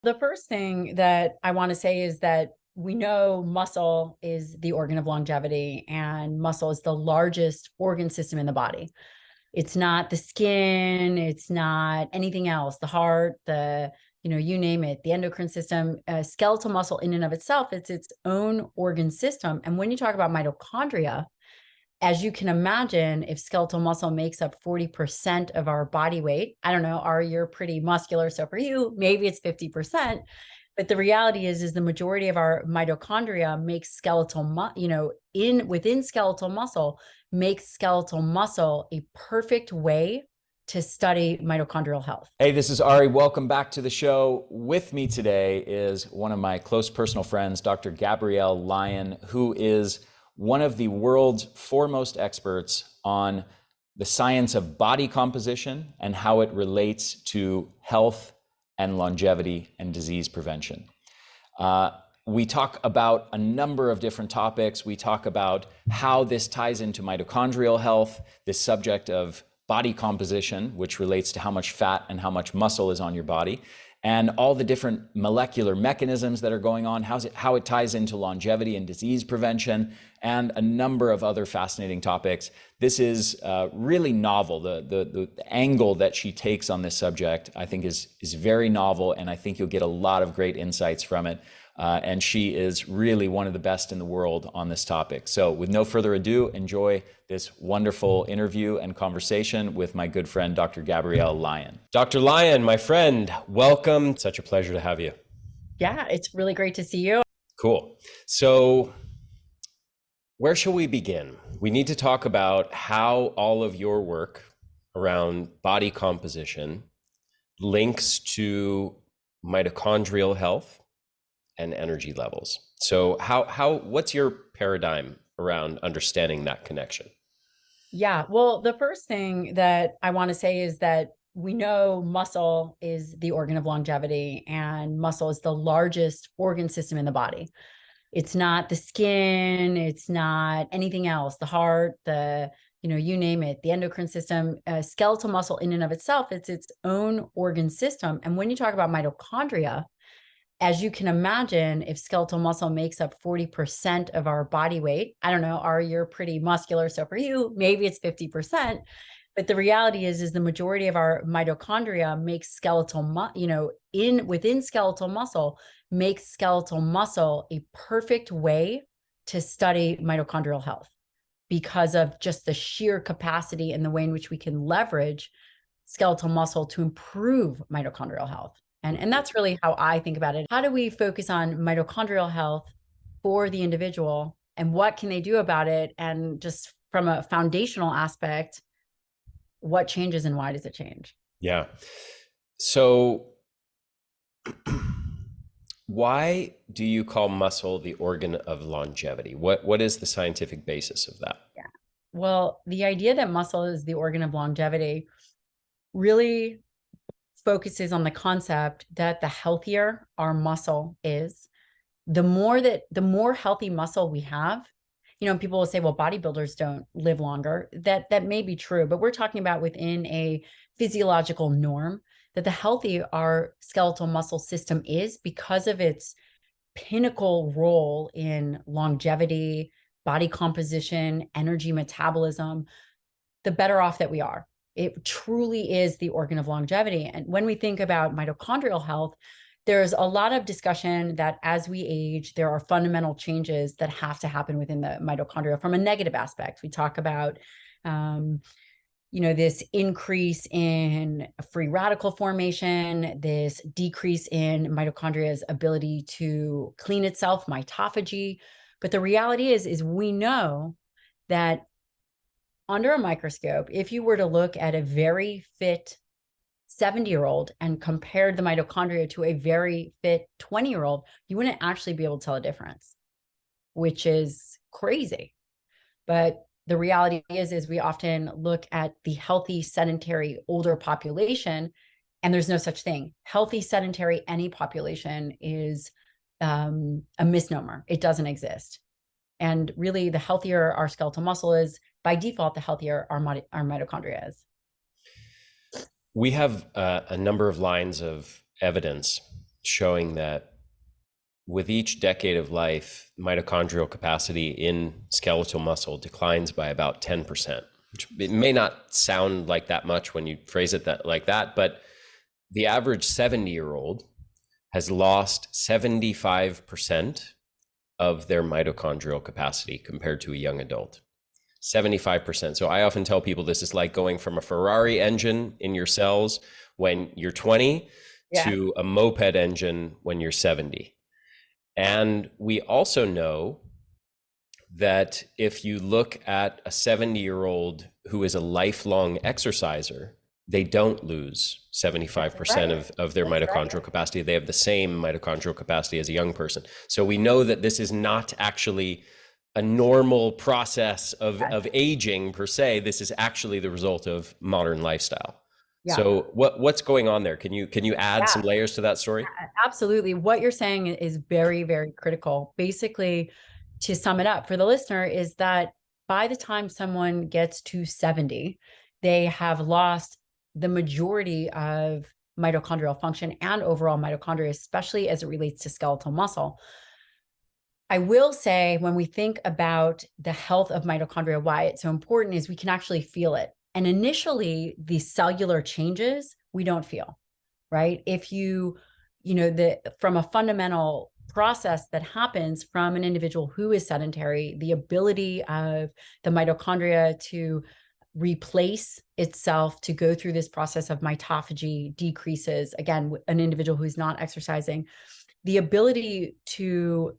The first thing that I want to say is that we know muscle is the organ of longevity, and muscle is the largest organ system in the body. It's not the skin, it's not anything else, the heart, you name it, the endocrine system. Skeletal muscle in and of itself, it's its own organ system. And when you talk about mitochondria, as you can imagine, if skeletal muscle makes up 40% of our body weight, I don't know, you're pretty muscular. So for you, maybe it's 50%. But the reality is the majority of our mitochondria makes within skeletal muscle, makes skeletal muscle a perfect way to study mitochondrial health. Hey, this is Ari. Welcome back to the show. With me today is one of my close personal friends, Dr. Gabrielle Lyon, who is one of the world's foremost experts on the science of body composition and how it relates to health and longevity and disease prevention. We talk about a number of different topics. We talk about how this ties into mitochondrial health, this subject of body composition, which relates to how much fat and how much muscle is on your body, and all the different molecular mechanisms that are going on, how it ties into longevity and disease prevention, and a number of other fascinating topics. This is really novel. The angle that she takes on this subject, I think, is very novel, and I think you'll get a lot of great insights from it. And she is really one of the best in the world on this topic. So with no further ado, enjoy this wonderful interview and conversation with my good friend, Dr. Gabrielle Lyon. Dr. Lyon, my friend, welcome. Such a pleasure to have you. Yeah, it's really great to see you. Cool. So where shall we begin? We need to talk about how all of your work around body composition links to mitochondrial health and energy levels. So what's your paradigm around understanding that connection? Yeah, well, the first thing that I want to say is that we know muscle is the organ of longevity, and muscle is the largest organ system in the body. It's not the skin, it's not anything else, the heart, you name it, the endocrine system. Skeletal muscle in and of itself, it's its own organ system. And when you talk about mitochondria, as you can imagine, if skeletal muscle makes up 40% of our body weight, I don't know, you're pretty muscular. So for you, maybe it's 50%. But the reality is the majority of our mitochondria makes within skeletal muscle, makes skeletal muscle a perfect way to study mitochondrial health because of just the sheer capacity and the way in which we can leverage skeletal muscle to improve mitochondrial health. And that's really how I think about it. How do we focus on mitochondrial health for the individual, and what can they do about it? And just from a foundational aspect, what changes and why does it change? Yeah. So why do you call muscle the organ of longevity? What is the scientific basis of that? Yeah. Well, the idea that muscle is the organ of longevity really focuses on the concept that the healthier our muscle is, the more healthy muscle we have. People will say, well, bodybuilders don't live longer. That may be true, but we're talking about within a physiological norm, that the healthy our skeletal muscle system is because of its pinnacle role in longevity, body composition, energy metabolism, the better off that we are. It truly is the organ of longevity. And when we think about mitochondrial health, there's a lot of discussion that as we age, there are fundamental changes that have to happen within the mitochondria from a negative aspect. We talk about, this increase in free radical formation, this decrease in mitochondria's ability to clean itself, mitophagy. But the reality is we know that under a microscope, if you were to look at a very fit 70-year-old and compared the mitochondria to a very fit 20-year-old, you wouldn't actually be able to tell a difference, which is crazy. But the reality is we often look at the healthy, sedentary, older population, and there's no such thing. Healthy, sedentary, any population is a misnomer. It doesn't exist. And really, the healthier our skeletal muscle is, by default, the healthier our mitochondria is. We have a number of lines of evidence showing that with each decade of life, mitochondrial capacity in skeletal muscle declines by about 10%, which it may not sound like that much when you phrase it like that, but the average 70-year-old has lost 75% of their mitochondrial capacity compared to a young adult. 75%. So I often tell people this is like going from a Ferrari engine in your cells when you're 20 to a moped engine when you're 70. And we also know that if you look at a 70-year-old who is a lifelong exerciser, they don't lose 75% of their mitochondrial capacity. They have the same mitochondrial capacity as a young person. So we know that this is not actually a normal process of aging per se. This is actually the result of modern lifestyle. Yeah. So what's going on there? Can you add some layers to that story? Absolutely. What you're saying is very, very critical. Basically, to sum it up for the listener, is that by the time someone gets to 70, they have lost the majority of mitochondrial function and overall mitochondria, especially as it relates to skeletal muscle. I will say, when we think about the health of mitochondria, why it's so important is we can actually feel it. And initially, the cellular changes we don't feel, right? If from a fundamental process that happens from an individual who is sedentary, the ability of the mitochondria to replace itself, to go through this process of mitophagy, decreases. Again, an individual who's not exercising, the ability to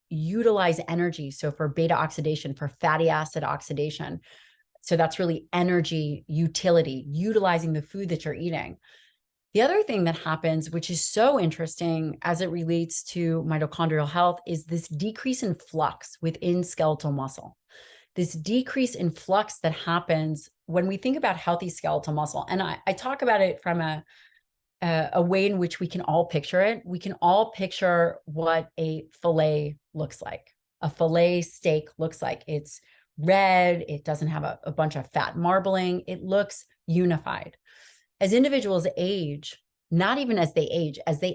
utilize energy. So for beta oxidation, for fatty acid oxidation. So that's really energy utility, utilizing the food that you're eating. The other thing that happens, which is so interesting as it relates to mitochondrial health, is this decrease in flux within skeletal muscle. This decrease in flux that happens when we think about healthy skeletal muscle. And I talk about it from a way in which we can all picture it. We can all picture what a fillet looks like. A fillet steak looks like. It's red. It doesn't have a bunch of fat marbling. It looks unified. As individuals age, not even as they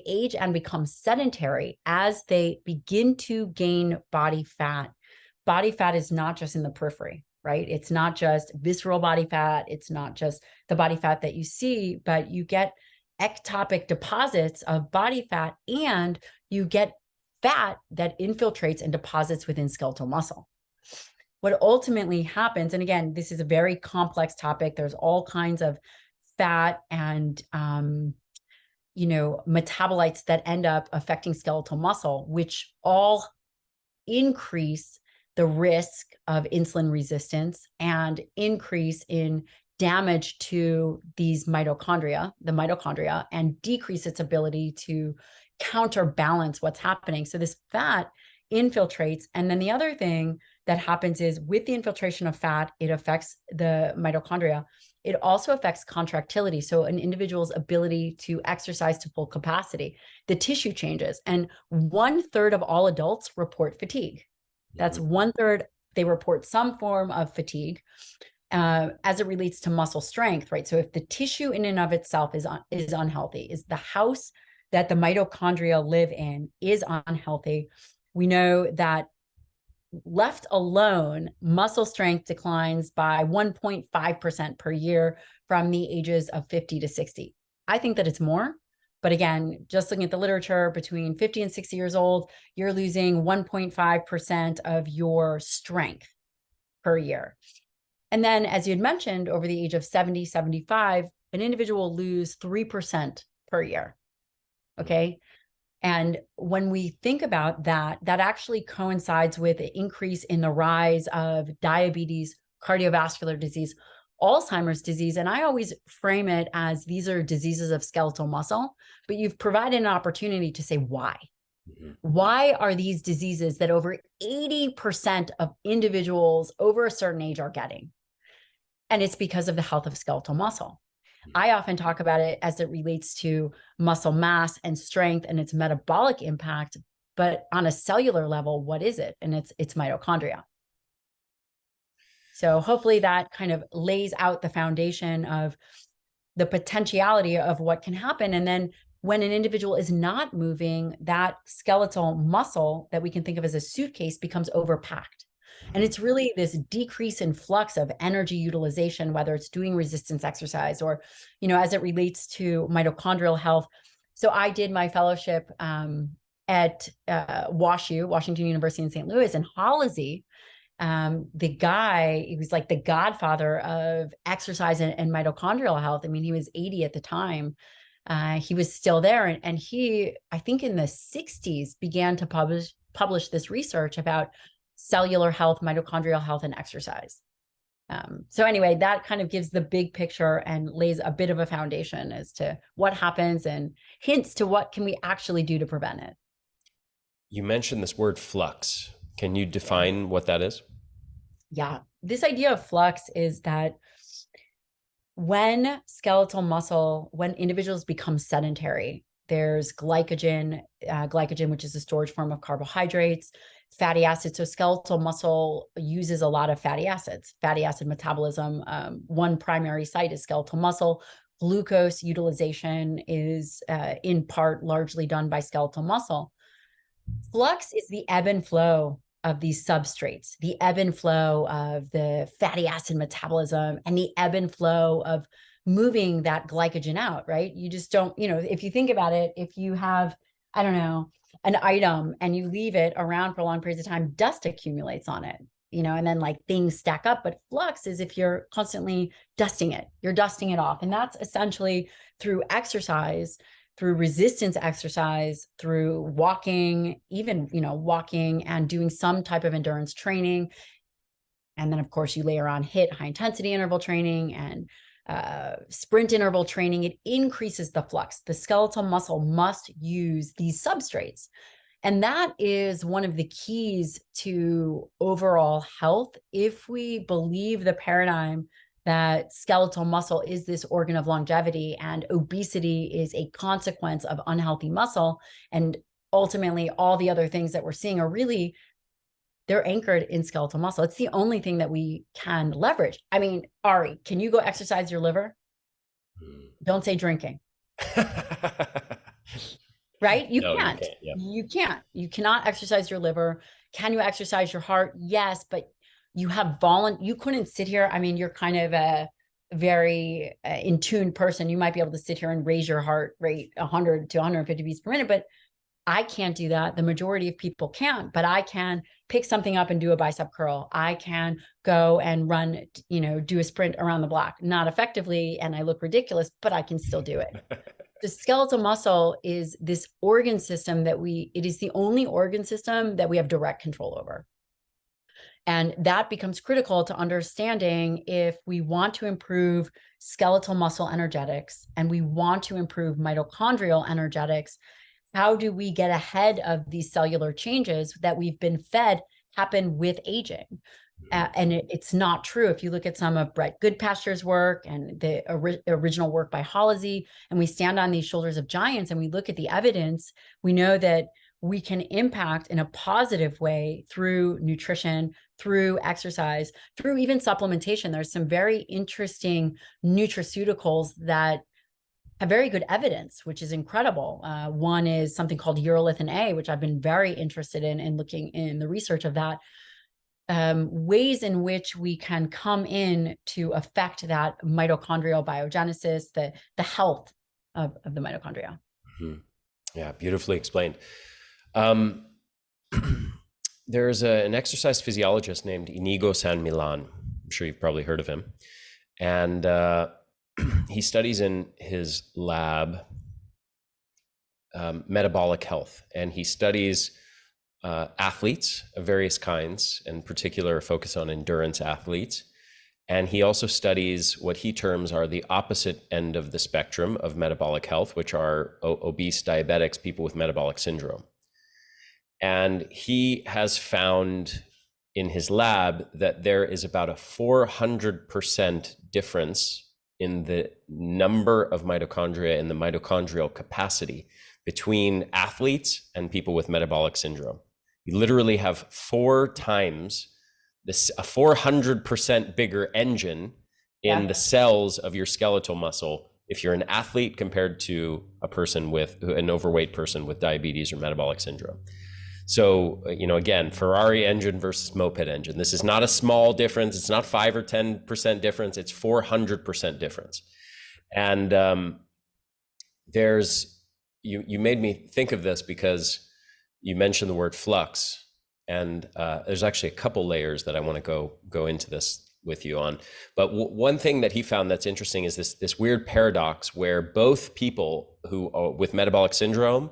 age and become sedentary, as they begin to gain body fat is not just in the periphery, right? It's not just visceral body fat. It's not just the body fat that you see, but you get ectopic deposits of body fat, and you get fat that infiltrates and deposits within skeletal muscle. What ultimately happens, and again, this is a very complex topic. There's all kinds of fat and metabolites that end up affecting skeletal muscle, which all increase the risk of insulin resistance and increase in damage to these mitochondria, and decrease its ability to counterbalance what's happening. So this fat infiltrates. And then the other thing that happens is, with the infiltration of fat, it affects the mitochondria. It also affects contractility. So an individual's ability to exercise to full capacity, the tissue changes. And 1/3 of all adults report fatigue. That's 1/3. They report some form of fatigue as it relates to muscle strength, right? So if the tissue in and of itself is unhealthy, is the house that the mitochondria live in is unhealthy, we know that left alone, muscle strength declines by 1.5% per year from the ages of 50 to 60. I think that it's more. But again, just looking at the literature, between 50 and 60 years old, you're losing 1.5% of your strength per year. And then, as you had mentioned, over the age of 70, 75, an individual will lose 3% per year. Okay. And when we think about that, that actually coincides with an increase in the rise of diabetes, cardiovascular disease, Alzheimer's disease. And I always frame it as, these are diseases of skeletal muscle, but you've provided an opportunity to say why. Why are these diseases that over 80% of individuals over a certain age are getting? And it's because of the health of skeletal muscle. I often talk about it as it relates to muscle mass and strength and its metabolic impact, but on a cellular level, what is it? And it's mitochondria. So hopefully that kind of lays out the foundation of the potentiality of what can happen. And then when an individual is not moving, that skeletal muscle that we can think of as a suitcase becomes overpacked. And it's really this decrease in flux of energy utilization, whether it's doing resistance exercise or, as it relates to mitochondrial health. So I did my fellowship at WashU, Washington University in St. Louis, and Hollizy. The guy, he was like the godfather of exercise and mitochondrial health. I mean, he was 80 at the time. He was still there. And he, I think in the 60s, began to publish this research about cellular health, mitochondrial health, and exercise. So anyway, that kind of gives the big picture and lays a bit of a foundation as to what happens and hints to what can we actually do to prevent it. You mentioned this word flux. Can you define what that is? Yeah, this idea of flux is that when skeletal muscle, when individuals become sedentary, there's glycogen, which is a storage form of carbohydrates, fatty acids. So skeletal muscle uses a lot of fatty acids, fatty acid metabolism. One primary site is skeletal muscle. Glucose utilization is in part largely done by skeletal muscle. Flux is the ebb and flow of these substrates, the ebb and flow of the fatty acid metabolism, and the ebb and flow of moving that glycogen out, right? You just don't, if you think about it, if you have, I don't know, an item and you leave it around for long periods of time, dust accumulates on it, and then like things stack up. But flux is if you're constantly dusting it, you're dusting it off. And that's essentially through exercise, through resistance exercise, through walking, even, walking and doing some type of endurance training. And then of course you layer on HIIT, high intensity interval training, and sprint interval training. It increases the flux. The skeletal muscle must use these substrates. And that is one of the keys to overall health. If we believe the paradigm that skeletal muscle is this organ of longevity and obesity is a consequence of unhealthy muscle, and ultimately all the other things that we're seeing are really, they're anchored in skeletal muscle. It's the only thing that we can leverage. I mean, Ari, can you go exercise your liver? Don't say drinking. Right? You No, can't. You can't. You cannot exercise your liver. Can you exercise your heart? Yes, but you have you couldn't sit here. I mean, you're kind of a very in tune person. You might be able to sit here and raise your heart rate 100 to 150 beats per minute, but I can't do that. The majority of people can't, but I can pick something up and do a bicep curl. I can go and run, do a sprint around the block, not effectively. And I look ridiculous, but I can still do it. The skeletal muscle is this organ system it is the only organ system that we have direct control over. And that becomes critical to understanding if we want to improve skeletal muscle energetics and we want to improve mitochondrial energetics. How do we get ahead of these cellular changes that we've been fed happen with aging? And it's not true. If you look at some of Brett Goodpasture's work and the original work by Hollizy, and we stand on these shoulders of giants and we look at the evidence, we know that we can impact in a positive way through nutrition, through exercise, through even supplementation. There's some very interesting nutraceuticals that have very good evidence, which is incredible. One is something called urolithin A, which I've been very interested in looking in the research of that. Ways in which we can come in to affect that mitochondrial biogenesis, the health of the mitochondria. Mm-hmm. Yeah, beautifully explained. There's an exercise physiologist named Inigo San Millan. I'm sure you've probably heard of him. And he studies in his lab metabolic health, and he studies athletes of various kinds, in particular focus on endurance athletes. And he also studies what he terms are the opposite end of the spectrum of metabolic health, which are obese diabetics, people with metabolic syndrome. And he has found in his lab that there is about a 400% difference in the number of mitochondria and the mitochondrial capacity between athletes and people with metabolic syndrome. You literally have 4 times this, a 400% bigger engine in the cells of your skeletal muscle if you're an athlete compared to a person with an overweight person with diabetes or metabolic syndrome. So, again, Ferrari engine versus moped engine. This is not a small difference. It's not 5 or 10% difference. It's 400% difference. And you made me think of this because you mentioned the word flux. And there's actually a couple layers that I want to go into this with you on. But one thing that he found that's interesting is this weird paradox where both people who with metabolic syndrome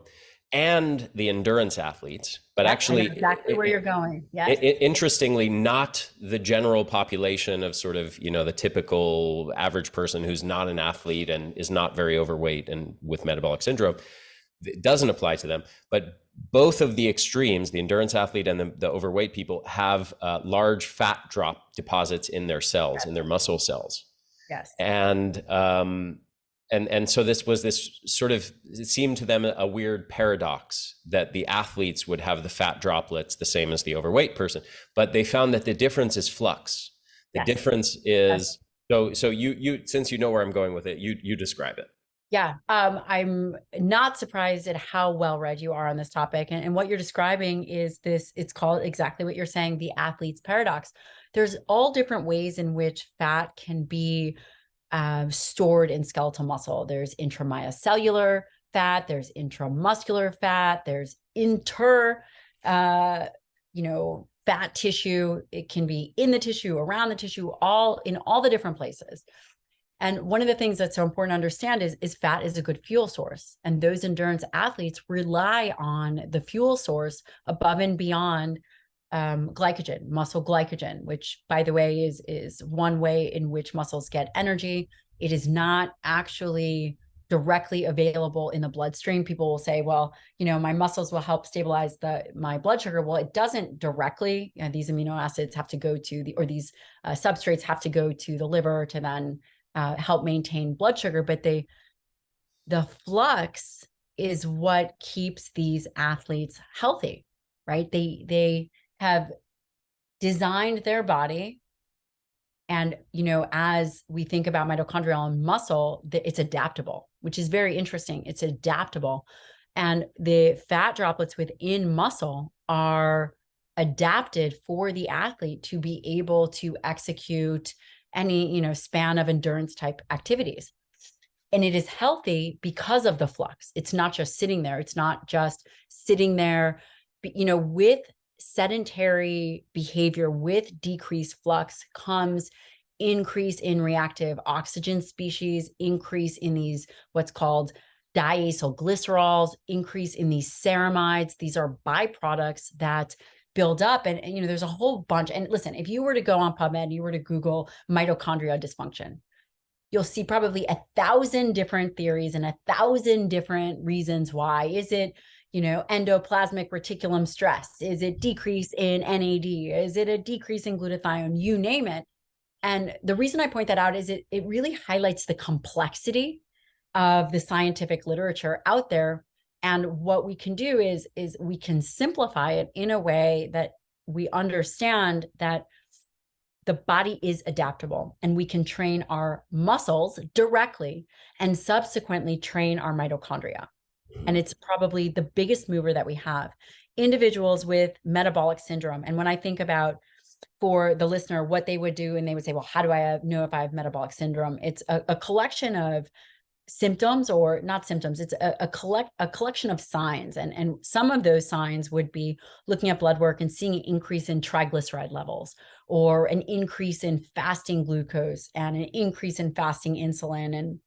and the endurance athletes, but actually exactly where you're going. Yes. Interestingly, not the general population of sort of, the typical average person who's not an athlete and is not very overweight and with metabolic syndrome. It doesn't apply to them, but both of the extremes, the endurance athlete and the overweight people, have large fat drop deposits in their cells, yes, in their muscle cells. Yes. And so this sort of, it seemed to them a weird paradox that the athletes would have the fat droplets the same as the overweight person, but they found that the difference is flux. The yes. difference is, yes. So you since you know where I'm going with it, you describe it. Yeah, I'm not surprised at how well read you are on this topic. And what you're describing is it's called exactly what you're saying, the athlete's paradox. There's all different ways in which fat can be stored in skeletal muscle. There's intramyocellular fat, there's intramuscular fat, there's fat tissue. It can be in the tissue, around the tissue, in all the different places. And one of the things that's so important to understand is fat is a good fuel source. And those endurance athletes rely on the fuel source above and beyond glycogen, muscle glycogen, which, by the way, is one way in which muscles get energy. It is not actually directly available in the bloodstream. People will say, well, my muscles will help stabilize my blood sugar. Well, it doesn't directly. These amino acids have to go to these substrates have to go to the liver to then help maintain blood sugar. But the flux is what keeps these athletes healthy, right? They have designed their body. And, as we think about mitochondrial and muscle, it's adaptable, which is very interesting. It's adaptable. And the fat droplets within muscle are adapted for the athlete to be able to execute any, span of endurance type activities. And it is healthy because of the flux. It's not just sitting there. It's not just sitting there, with sedentary behavior, with decreased flux comes increase in reactive oxygen species, increase in these what's called diacylglycerols, increase in these ceramides. These are byproducts that build up. And there's a whole bunch. And listen, if you were to go on PubMed, you were to Google mitochondria dysfunction, you'll see probably 1,000 different theories and 1,000 different reasons why. Is it endoplasmic reticulum stress? Is it decrease in NAD? Is it a decrease in glutathione? You name it. And the reason I point that out is it really highlights the complexity of the scientific literature out there. And what we can do is we can simplify it in a way that we understand that the body is adaptable and we can train our muscles directly and subsequently train our mitochondria. And it's probably the biggest mover that we have. Individuals with metabolic syndrome. And when I think about, for the listener, what they would do, and they would say, well, how do I know if I have metabolic syndrome? It's a collection of symptoms, or not symptoms. It's a collection of signs. And some of those signs would be looking at blood work and seeing an increase in triglyceride levels, or an increase in fasting glucose and an increase in fasting insulin, and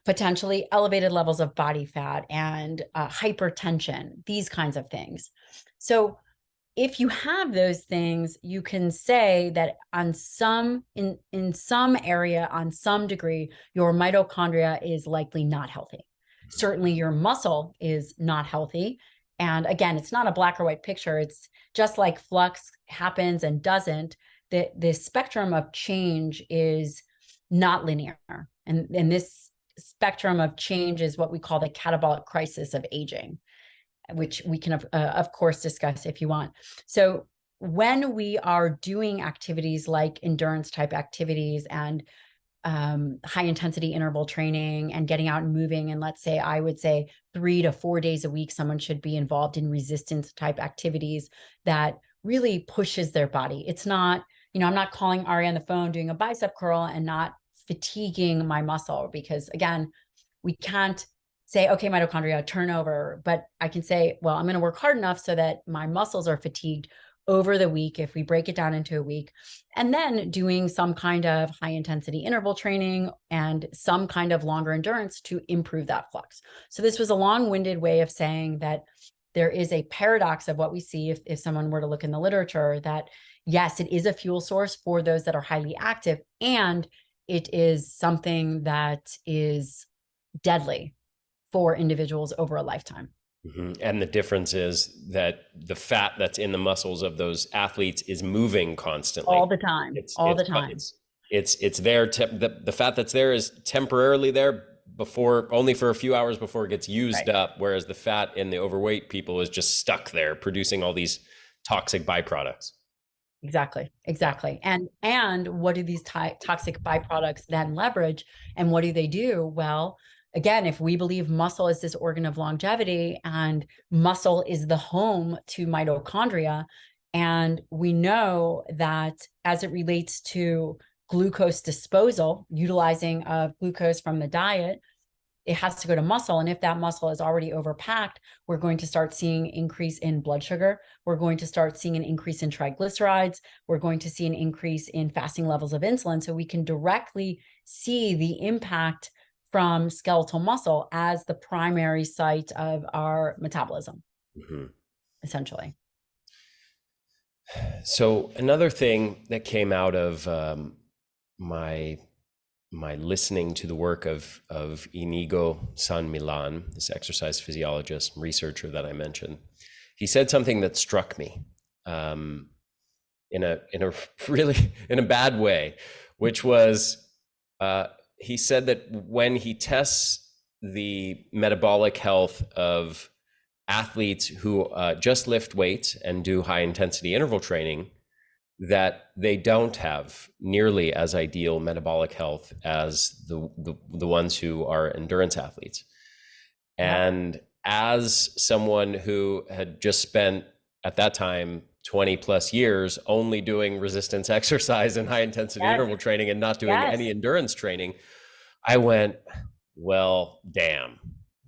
potentially elevated levels of body fat and hypertension, these kinds of things. So if you have those things, you can say that in some area, on some degree, your mitochondria is likely not healthy. Certainly your muscle is not healthy. And again, it's not a black or white picture. It's just like flux happens and doesn't. The spectrum of change is not linear. And this spectrum of change is what we call the catabolic crisis of aging, which we can, of course, discuss if you want. So when we are doing activities like endurance type activities and high intensity interval training and getting out and moving. And let's say, I would say 3 to 4 days a week, someone should be involved in resistance type activities that really pushes their body. It's not, I'm not calling Ari on the phone doing a bicep curl and not fatiguing my muscle, because again, we can't say, okay, mitochondria, turn over, but I can say, well, I'm going to work hard enough so that my muscles are fatigued over the week, if we break it down into a week, and then doing some kind of high intensity interval training and some kind of longer endurance to improve that flux. So this was a long-winded way of saying that there is a paradox of what we see if someone were to look in the literature, that yes, it is a fuel source for those that are highly active, and it is something that is deadly for individuals over a lifetime. Mm-hmm. And the difference is that the fat that's in the muscles of those athletes is moving constantly. All the time. All the time. It's there. The fat that's there is temporarily there only for a few hours before it gets used up. Whereas the fat in the overweight people is just stuck there producing all these toxic byproducts. Exactly. And what do these toxic byproducts then leverage? And what do? Well, again, if we believe muscle is this organ of longevity and muscle is the home to mitochondria, and we know that as it relates to glucose disposal, utilizing of glucose from the diet, it has to go to muscle. And if that muscle is already overpacked, we're going to start seeing increase in blood sugar. We're going to start seeing an increase in triglycerides. We're going to see an increase in fasting levels of insulin. So we can directly see the impact from skeletal muscle as the primary site of our metabolism, essentially. So another thing that came out of my listening to the work of Inigo San Milan, this exercise physiologist, researcher that I mentioned, he said something that struck me in a bad way, which was he said that when he tests the metabolic health of athletes who just lift weights and do high intensity interval training, that they don't have nearly as ideal metabolic health as the ones who are endurance athletes. And as someone who had just spent at that time 20 plus years only doing resistance exercise and high intensity interval training and not doing any endurance training, I went, well, damn,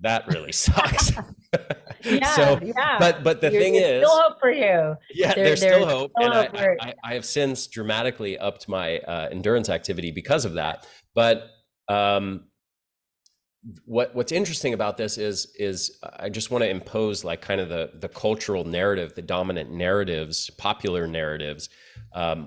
that really sucks. But the thing is, still hope for you. Yeah, there's still hope. And I have since dramatically upped my endurance activity because of that. But what's interesting about this is I just want to impose like kind of the cultural narrative, the dominant narratives, popular narratives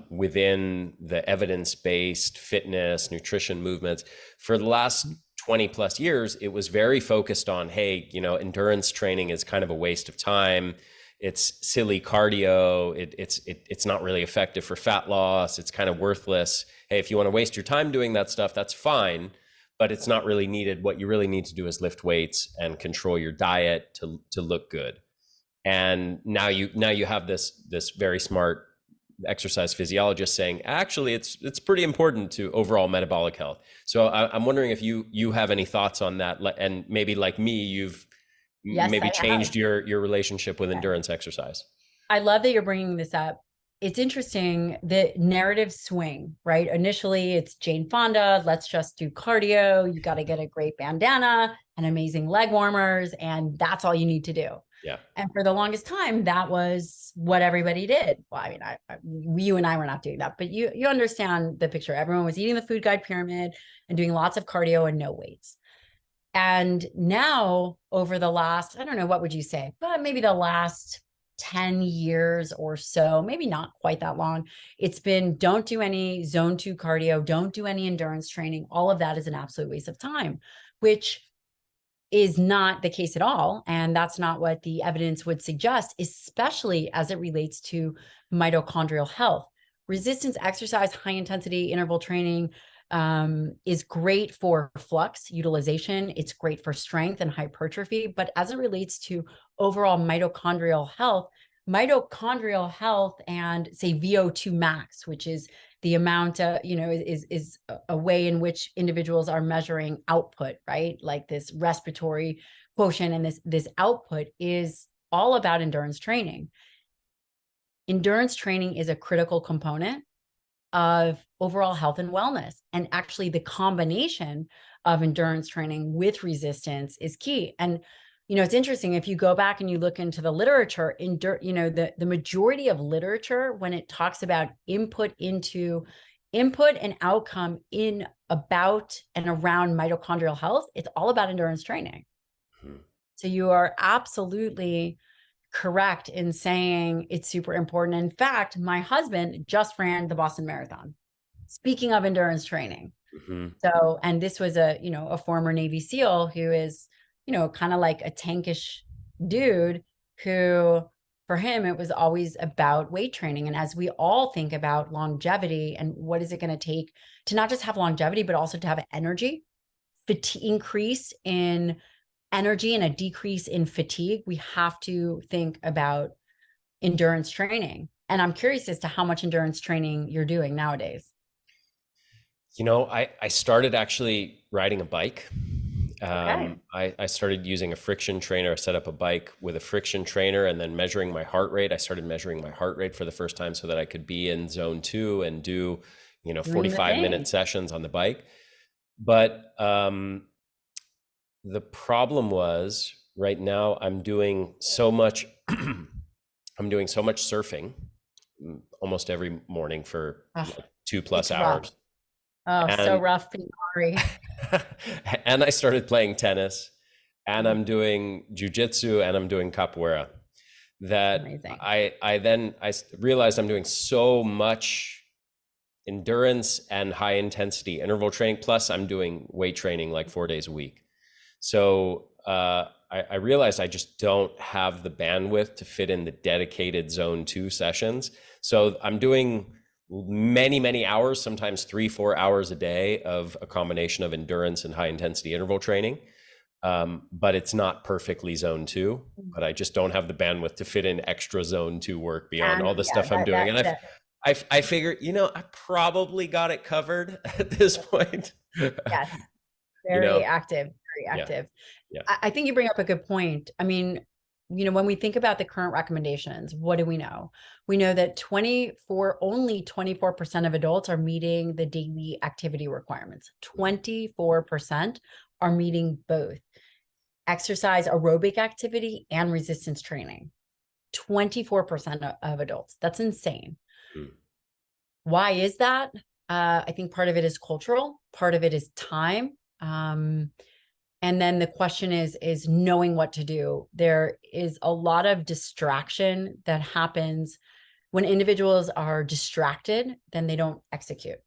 within the evidence-based fitness, nutrition movements. For the last 20 plus years, it was very focused on, hey, endurance training is kind of a waste of time. It's silly cardio. It's not really effective for fat loss. It's kind of worthless. Hey, if you want to waste your time doing that stuff, that's fine, but it's not really needed. What you really need to do is lift weights and control your diet to look good. And now you have this very smart exercise physiologist saying, actually, it's pretty important to overall metabolic health. So I'm wondering if you have any thoughts on that, and maybe like me, you've changed your relationship with endurance exercise. I love that you're bringing this up. It's interesting, the narrative swing, right? Initially, it's Jane Fonda, let's just do cardio. You got to get a great bandana and amazing leg warmers, and that's all you need to do. Yeah. And for the longest time, that was what everybody did. Well, I mean, you and I were not doing that, but you understand the picture. Everyone was eating the food guide pyramid and doing lots of cardio and no weights. And now over the last, I don't know, what would you say? But maybe the last 10 years or so, maybe not quite that long. It's been, don't do any zone 2 cardio, don't do any endurance training. All of that is an absolute waste of time, which is not the case at all. And that's not what the evidence would suggest, especially as it relates to mitochondrial health. Resistance exercise, high intensity interval training is great for flux utilization. It's great for strength and hypertrophy. But as it relates to overall mitochondrial health and say VO2 max, which is the amount is a way in which individuals are measuring output, right? Like this respiratory quotient, and this output is all about endurance training. Endurance training is a critical component of overall health and wellness. And actually the combination of endurance training with resistance is key. And, it's interesting, if you go back and you look into the literature, the majority of literature, when it talks about input and outcome in, about, and around mitochondrial health, it's all about endurance training. Mm-hmm. So you are absolutely correct in saying it's super important. In fact, my husband just ran the Boston Marathon. Speaking of endurance training. Mm-hmm. So, and this was a former Navy SEAL who is, kind of like a tankish dude who, for him, it was always about weight training. And as we all think about longevity and what is it going to take to not just have longevity, but also to have energy, increase in energy and a decrease in fatigue, we have to think about endurance training. And I'm curious as to how much endurance training you're doing nowadays. I started actually riding a bike. Okay. I started using a friction trainer. I set up a bike with a friction trainer and then measuring my heart rate. I started measuring my heart rate for the first time so that I could be in zone 2 and do, 45-minute sessions on the bike. But the problem was right now I'm doing so much, surfing almost every morning for 2+ hours. Rough. So rough. And I started playing tennis, and I'm doing jujitsu, and I'm doing capoeira. That I realized I'm doing so much endurance and high intensity interval training, plus I'm doing weight training like 4 days a week. So I realized I just don't have the bandwidth to fit in the dedicated zone 2 sessions. So I'm doing many hours, sometimes 3-4 hours a day of a combination of endurance and high intensity interval training. But it's not perfectly zone 2, but I just don't have the bandwidth to fit in extra zone 2 work beyond all the stuff I'm doing. And I figure, I probably got it covered at this point. Yes. Very active. Yeah. I think you bring up a good point. I mean, when we think about the current recommendations, what do we know? We know that only 24% of adults are meeting the daily activity requirements. 24% are meeting both exercise, aerobic activity, and resistance training. 24% of adults. That's insane. Why is that? I think part of it is cultural, part of it is time. And then the question is knowing what to do. There is a lot of distraction that happens when individuals are distracted, then they don't execute.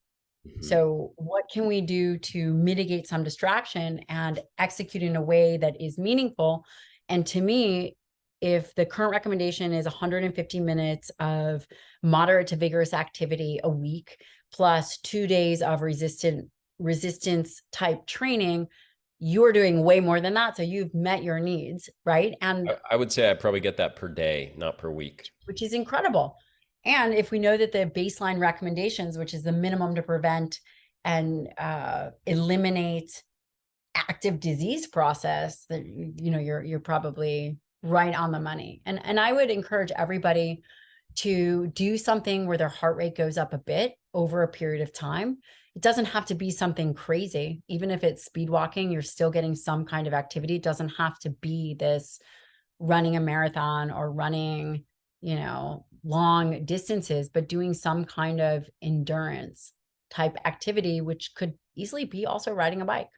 Mm-hmm. So what can we do to mitigate some distraction and execute in a way that is meaningful? And to me, if the current recommendation is 150 minutes of moderate to vigorous activity a week, plus 2 days of resistance type training, you're doing way more than that. So you've met your needs, right? And I would say I probably get that per day, not per week. Which is incredible. And if we know that the baseline recommendations, which is the minimum to prevent and eliminate active disease process, that you're probably right on the money. And I would encourage everybody to do something where their heart rate goes up a bit over a period of time. It doesn't have to be something crazy. Even if it's speed walking, you're still getting some kind of activity. It doesn't have to be this running a marathon or running, long distances, but doing some kind of endurance type activity, which could easily be also riding a bike.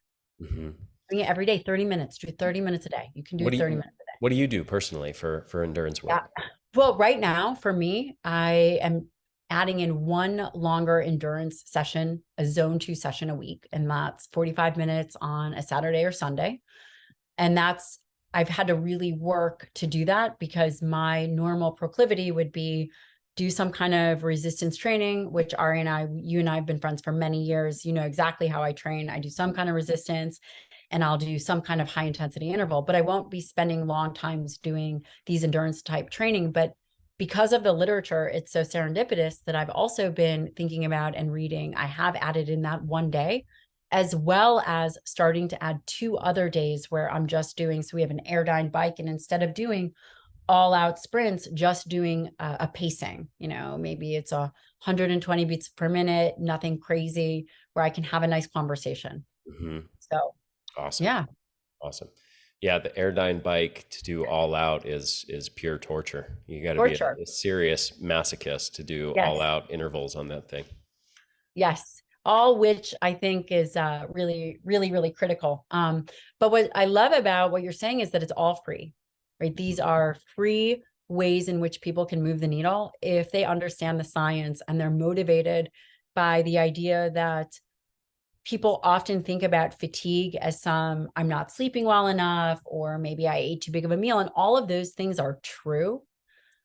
Mm-hmm. Doing it every day, 30 minutes, do 30 minutes a day. You can do 30 minutes a day. What do you do personally for endurance work? Yeah. Well, right now for me, I am adding in one longer endurance session, a zone 2 session a week. And that's 45 minutes on a Saturday or Sunday. And I've had to really work to do that because my normal proclivity would be do some kind of resistance training, which you and I have been friends for many years. You know exactly how I train. I do some kind of resistance and I'll do some kind of high intensity interval, but I won't be spending long times doing these endurance type training. But because of the literature, it's so serendipitous that I've also been thinking about and reading. I have added in that one day, as well as starting to add 2 other days where I'm just doing, so we have an Airdyne bike, and instead of doing all out sprints, just doing a pacing, maybe it's 120 beats per minute, nothing crazy, where I can have a nice conversation. So Awesome. yeah. Awesome. Yeah, the Airdyne bike to do all out is pure torture. You got to be a serious masochist to do all out intervals on that thing. Yes, all which I think is really, really, really critical. But what I love about what you're saying is that it's all free, right? These are free ways in which people can move the needle if they understand the science and they're motivated by the idea that people often think about fatigue as I'm not sleeping well enough, or maybe I ate too big of a meal. And all of those things are true,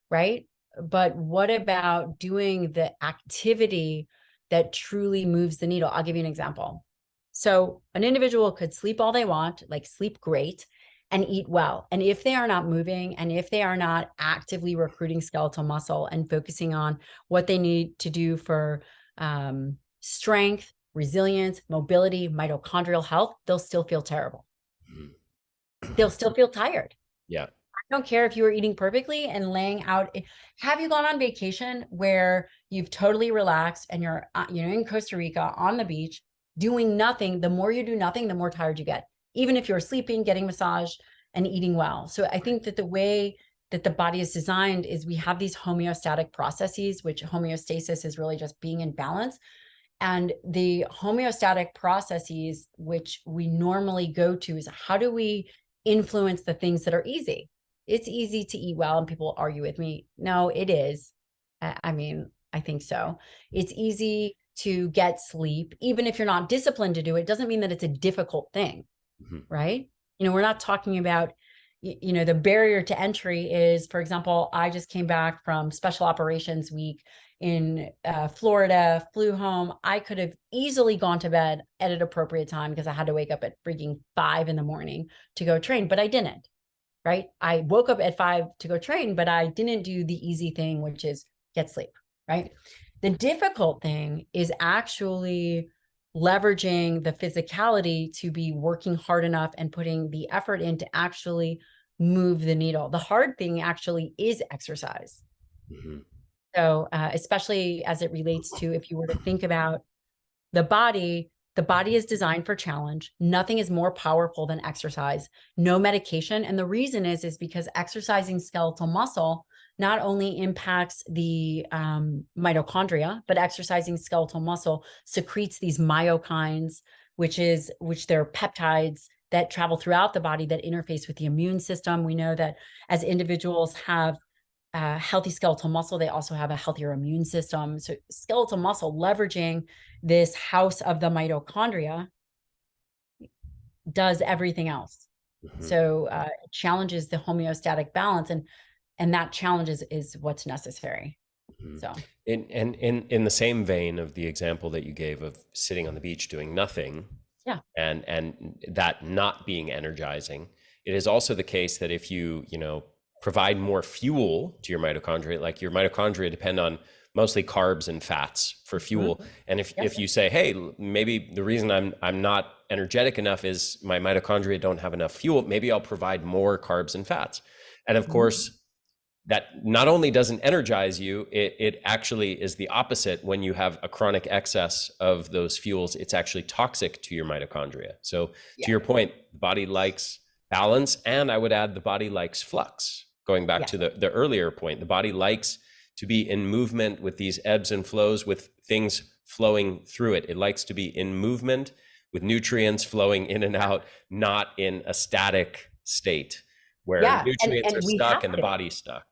right? But what about doing the activity that truly moves the needle? I'll give you an example. So an individual could sleep all they want, like sleep great, and eat well. And if they are not moving, and if they are not actively recruiting skeletal muscle and focusing on what they need to do for strength, resilience, mobility, mitochondrial health, they'll still feel terrible. They'll still feel tired. Yeah. I don't care if you were eating perfectly and laying out. Have you gone on vacation where you've totally relaxed and you're in Costa Rica on the beach doing nothing? The more you do nothing, the more tired you get, even if you're sleeping, getting massage, and eating well. So I think that the way that the body is designed is we have these homeostatic processes, which homeostasis is really just being in balance. And the homeostatic processes, which we normally go to, is how do we influence the things that are easy? It's easy to eat well, and people argue with me. No, it is. I mean, I think so. It's easy to get sleep, even if you're not disciplined to do it. It doesn't mean that it's a difficult thing, right? We're not talking about, the barrier to entry is, for example, I just came back from Special Operations Week in Florida, flew home. I could have easily gone to bed at an appropriate time because I had to wake up at freaking 5 a.m. to go train, but I didn't, right? I woke up at 5 to go train, but I didn't do the easy thing, which is get sleep, right? The difficult thing is actually leveraging the physicality to be working hard enough and putting the effort in to actually move the needle. The hard thing actually is exercise. So especially as it relates to, if you were to think about the body is designed for challenge. Nothing is more powerful than exercise, no medication. And the reason is because exercising skeletal muscle not only impacts the mitochondria, but exercising skeletal muscle secretes these myokines, which they're peptides that travel throughout the body that interface with the immune system. We know that as individuals have healthy skeletal muscle, they also have a healthier immune system. So skeletal muscle leveraging this house of the mitochondria does everything else. So it challenges the homeostatic balance, and that challenge is what's necessary. So in the same vein of the example that you gave of sitting on the beach doing nothing, and that not being energizing, it is also the case that if you provide more fuel to your mitochondria, like your mitochondria depend on mostly carbs and fats for fuel. And if you say, hey, maybe the reason I'm not energetic enough is my mitochondria don't have enough fuel, maybe I'll provide more carbs and fats. And of course, that not only doesn't energize you, it actually is the opposite. When you have a chronic excess of those fuels, it's actually toxic to your mitochondria. So to your point, the body likes balance, and I would add the body likes flux. Going back to the earlier point, the body likes to be in movement with these ebbs and flows, with things flowing through it. It likes to be in movement with nutrients flowing in and out, not in a static state where nutrients are stuck and the body's stuck.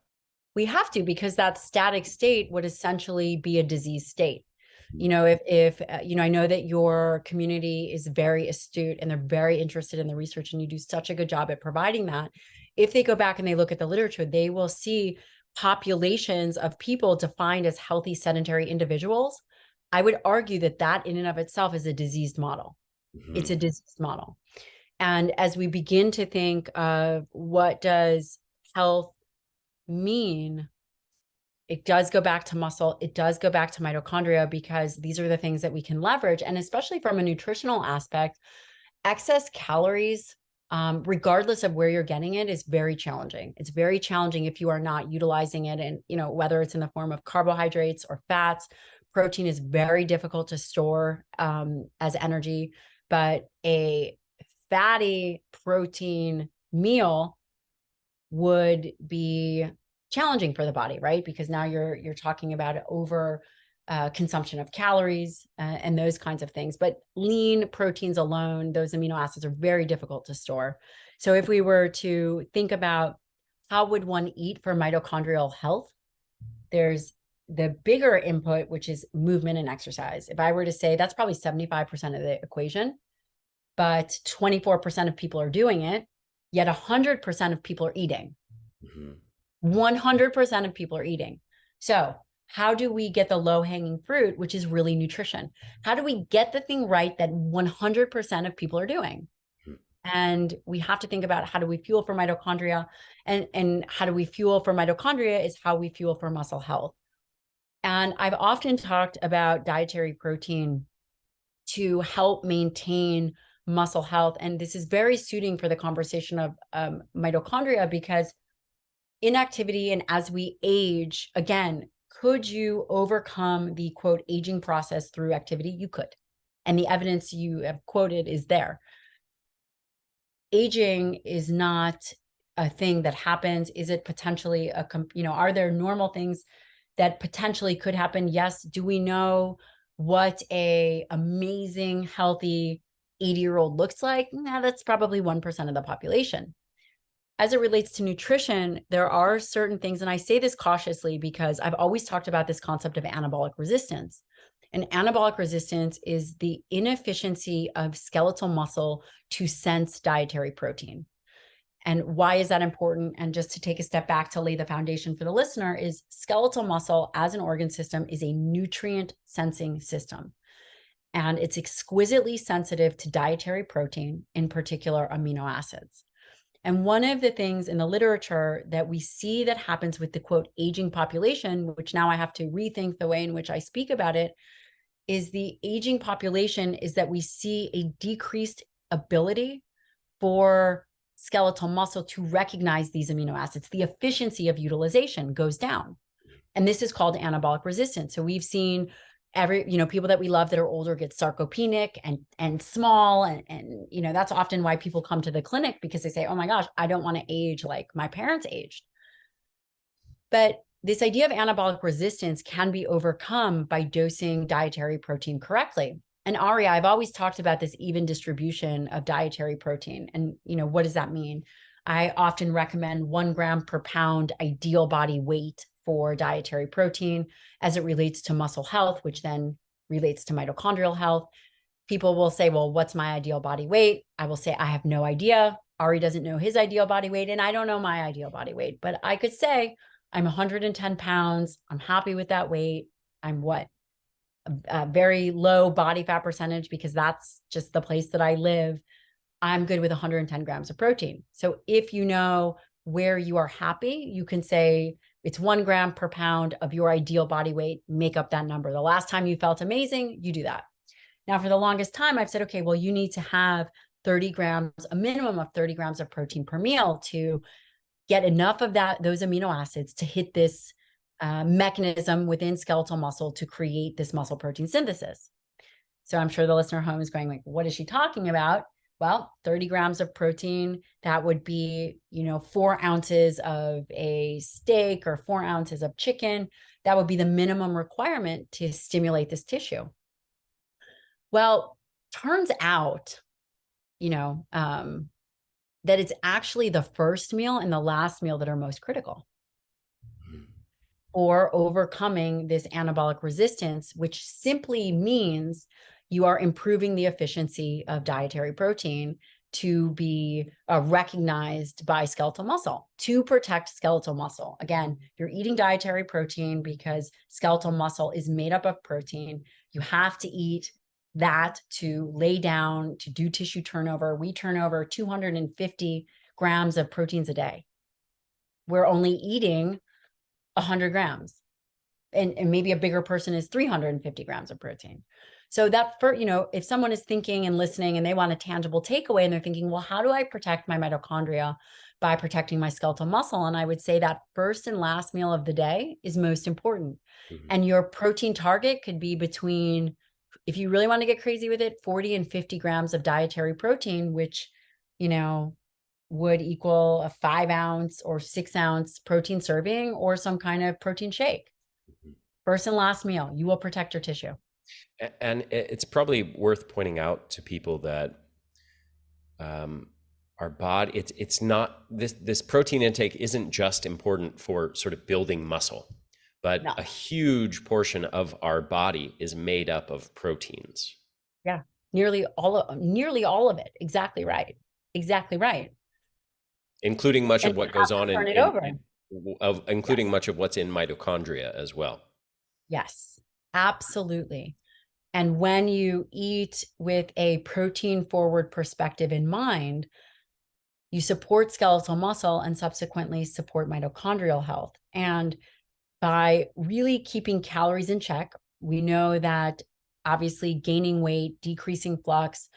We have to, because that static state would essentially be a disease state. If I know that your community is very astute and they're very interested in the research, and you do such a good job at providing that. If they go back and they look at the literature, they will see populations of people defined as healthy sedentary individuals. I would argue that in and of itself is a diseased model. It's a diseased model. And as we begin to think of what does health mean, It does go back to muscle. It does go back to mitochondria, because these are the things that we can leverage. And especially from a nutritional aspect, excess calories, regardless of where you're getting it, is very challenging. It's very challenging if you are not utilizing it. And, whether it's in the form of carbohydrates or fats, protein is very difficult to store as energy, but a fatty protein meal would be challenging for the body, right? Because now you're talking about over consumption of calories and those kinds of things. But lean proteins alone, those amino acids are very difficult to store. So if we were to think about how would one eat for mitochondrial health, there's the bigger input, which is movement and exercise. If I were to say that's probably 75% of the equation, but 24% of people are doing it, yet 100% of people are eating. 100% of people are eating. So how do we get the low-hanging fruit, which is really nutrition? How do we get the thing right that 100% of people are doing? And we have to think about, how do we fuel for mitochondria? And how do we fuel for mitochondria is how we fuel for muscle health. And I've often talked about dietary protein to help maintain muscle health. And this is very suiting for the conversation of mitochondria, because inactivity, and as we age, again, could you overcome the quote aging process through activity? You could. And the evidence you have quoted is there. Aging is not a thing that happens. Is it potentially are there normal things that potentially could happen? Yes. Do we know what a amazing, healthy 80-year-old looks like? Nah, that's probably 1% of the population. As it relates to nutrition, there are certain things, and I say this cautiously because I've always talked about this concept of anabolic resistance. And anabolic resistance is the inefficiency of skeletal muscle to sense dietary protein. And why is that important? And just to take a step back to lay the foundation for the listener, is skeletal muscle as an organ system is a nutrient sensing system. And it's exquisitely sensitive to dietary protein, in particular amino acids. And one of the things in the literature that we see that happens with the quote aging population, which now I have to rethink the way in which I speak about it, is the aging population is that we see a decreased ability for skeletal muscle to recognize these amino acids. The efficiency of utilization goes down. And this is called anabolic resistance. So we've seen people that we love that are older get sarcopenic and small. And that's often why people come to the clinic, because they say, oh my gosh, I don't want to age like my parents aged. But this idea of anabolic resistance can be overcome by dosing dietary protein correctly. And Ari, I've always talked about this even distribution of dietary protein. And, what does that mean? I often recommend 1 gram per pound ideal body weight for dietary protein as it relates to muscle health, which then relates to mitochondrial health. People will say, well, what's my ideal body weight? I will say, I have no idea. Ari doesn't know his ideal body weight, and I don't know my ideal body weight, but I could say I'm 110 pounds. I'm happy with that weight. I'm a very low body fat percentage, because that's just the place that I live. I'm good with 110 grams of protein. So if you know where you are happy, you can say it's 1 gram per pound of your ideal body weight, make up that number. The last time you felt amazing, you do that. Now, for the longest time, I've said, okay, well, you need to have 30 grams, a minimum of 30 grams of protein per meal to get enough of those amino acids to hit this mechanism within skeletal muscle to create this muscle protein synthesis. So I'm sure the listener home is going like, what is she talking about? Well, 30 grams of protein, that would be, 4 ounces of a steak or 4 ounces of chicken. That would be the minimum requirement to stimulate this tissue. Well, turns out, that it's actually the first meal and the last meal that are most critical for overcoming this anabolic resistance, which simply means you are improving the efficiency of dietary protein to be recognized by skeletal muscle to protect skeletal muscle. Again, you're eating dietary protein because skeletal muscle is made up of protein. You have to eat that to lay down, to do tissue turnover. We turn over 250 grams of proteins a day. We're only eating 100 grams. and maybe a bigger person is 350 grams of protein. So that for, if someone is thinking and listening and they want a tangible takeaway and they're thinking, well, how do I protect my mitochondria by protecting my skeletal muscle? And I would say that first and last meal of the day is most important. Mm-hmm. And your protein target could be between, if you really want to get crazy with it, 40 and 50 grams of dietary protein, which, would equal a 5-ounce or 6-ounce protein serving or some kind of protein shake. Mm-hmm. First and last meal, you will protect your tissue. And it's probably worth pointing out to people that our body, it's not, this protein intake isn't just important for sort of building muscle, but No. a huge portion of our body is made up of proteins. Yeah, nearly all of it. Exactly right. Exactly right. Including much And of what goes on including Yes. much of what's in mitochondria as well. Yes, absolutely. And when you eat with a protein forward perspective in mind, you support skeletal muscle and subsequently support mitochondrial health. And by really keeping calories in check, we know that obviously gaining weight, decreasing flux,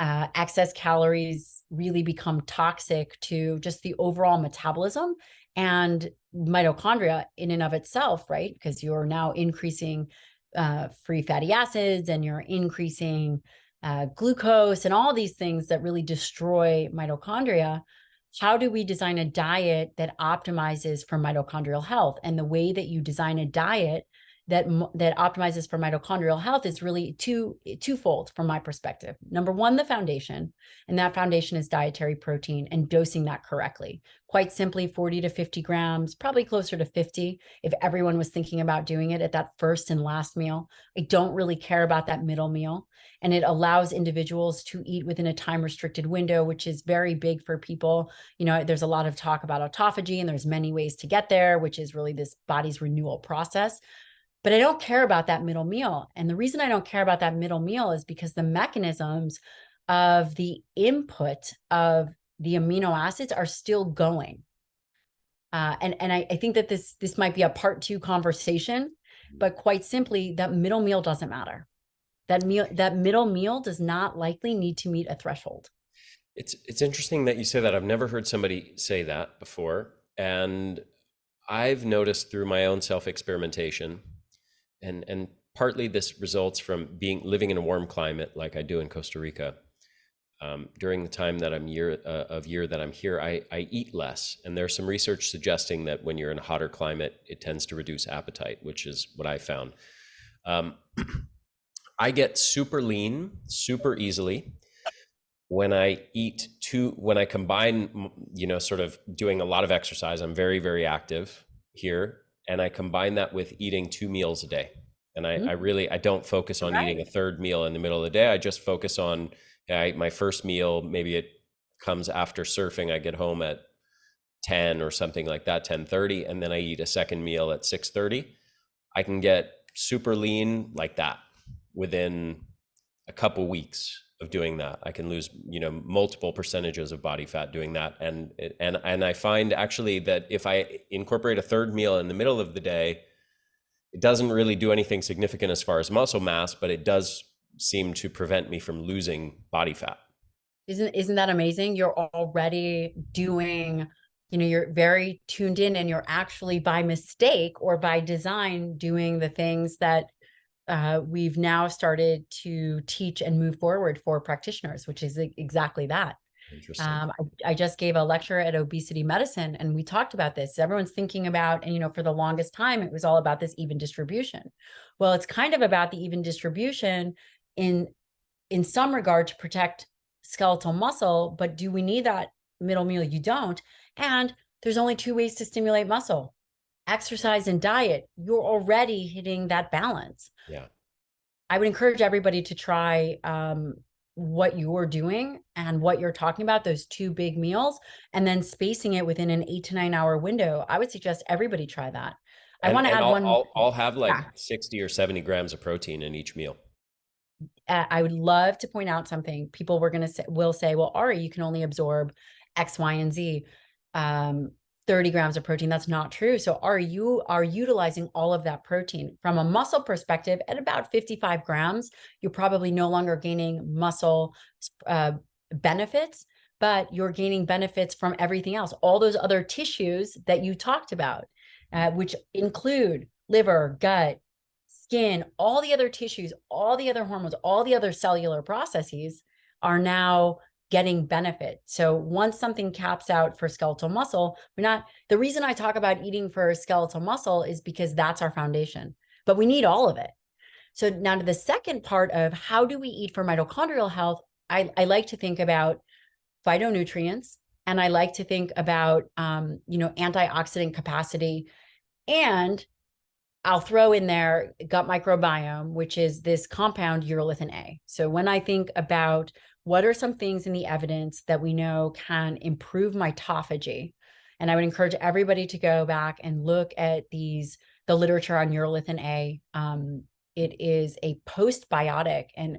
excess calories really become toxic to just the overall metabolism and mitochondria in and of itself, right? Because you're now increasing free fatty acids and you're increasing glucose and all these things that really destroy mitochondria. How do we design a diet that optimizes for mitochondrial health? And the way that you design a diet that optimizes for mitochondrial health is really twofold from my perspective. Number one, the foundation, and that foundation is dietary protein and dosing that correctly. Quite simply, 40 to 50 grams, probably closer to 50 if everyone was thinking about doing it at that first and last meal. I don't really care about that middle meal. And it allows individuals to eat within a time restricted window, which is very big for people. There's a lot of talk about autophagy, and there's many ways to get there, which is really this body's renewal process. But I don't care about that middle meal. And the reason I don't care about that middle meal is because the mechanisms of the input of the amino acids are still going. And I think that this might be a part 2 conversation, but quite simply, that middle meal doesn't matter. That middle meal does not likely need to meet a threshold. It's interesting that you say that. I've never heard somebody say that before. And I've noticed through my own self-experimentation, and partly this results from living in a warm climate like I do in Costa Rica. During the time that I'm year that I'm here, I eat less. And there's some research suggesting that when you're in a hotter climate, it tends to reduce appetite, which is what I found. I get super lean super easily when I combine, sort of doing a lot of exercise. I'm very, very active here. And I combine that with eating 2 meals a day. And I don't focus on eating a third meal in the middle of the day. I just focus on my first meal. Maybe it comes after surfing. I get home at 10 or something like that, 10:30. And then I eat a second meal at 6:30. I can get super lean like that within a couple weeks of doing that. I can lose, multiple percentages of body fat doing that. And I find actually that if I incorporate a third meal in the middle of the day, it doesn't really do anything significant as far as muscle mass, but it does seem to prevent me from losing body fat. Isn't that amazing? You're already doing, you're very tuned in, and you're actually by mistake or by design doing the things that we've now started to teach and move forward for practitioners, which is exactly that. Interesting. I just gave a lecture at Obesity Medicine, and we talked about this. Everyone's thinking about, and for the longest time, it was all about this even distribution. Well, it's kind of about the even distribution in some regard to protect skeletal muscle, but do we need that middle meal? You don't. And there's only 2 ways to stimulate muscle: exercise and diet. You're already hitting that balance. Yeah. I would encourage everybody to try what you're doing and what you're talking about, those 2 big meals, and then spacing it within an 8 to 9 hour window. I would suggest everybody try that. I want to add one. I'll have like 60 or 70 grams of protein in each meal. I would love to point out something. People will say, well, Ari, you can only absorb X, Y, and Z. 30 30 grams of protein. That's not true. So you are utilizing all of that protein from a muscle perspective at about 55 grams. You're probably no longer gaining muscle benefits, but you're gaining benefits from everything else, all those other tissues that you talked about, which include liver, gut, skin, all the other tissues, all the other hormones, all the other cellular processes are now getting benefit. So once something caps out for skeletal muscle, the reason I talk about eating for skeletal muscle is because that's our foundation, but we need all of it. So now to the second part of how do we eat for mitochondrial health, I like to think about phytonutrients, and I like to think about, antioxidant capacity, and I'll throw in there gut microbiome, which is this compound urolithin A. So when I think about what are some things in the evidence that we know can improve mitophagy, and I would encourage everybody to go back and look at the literature on urolithin A. It is a postbiotic, and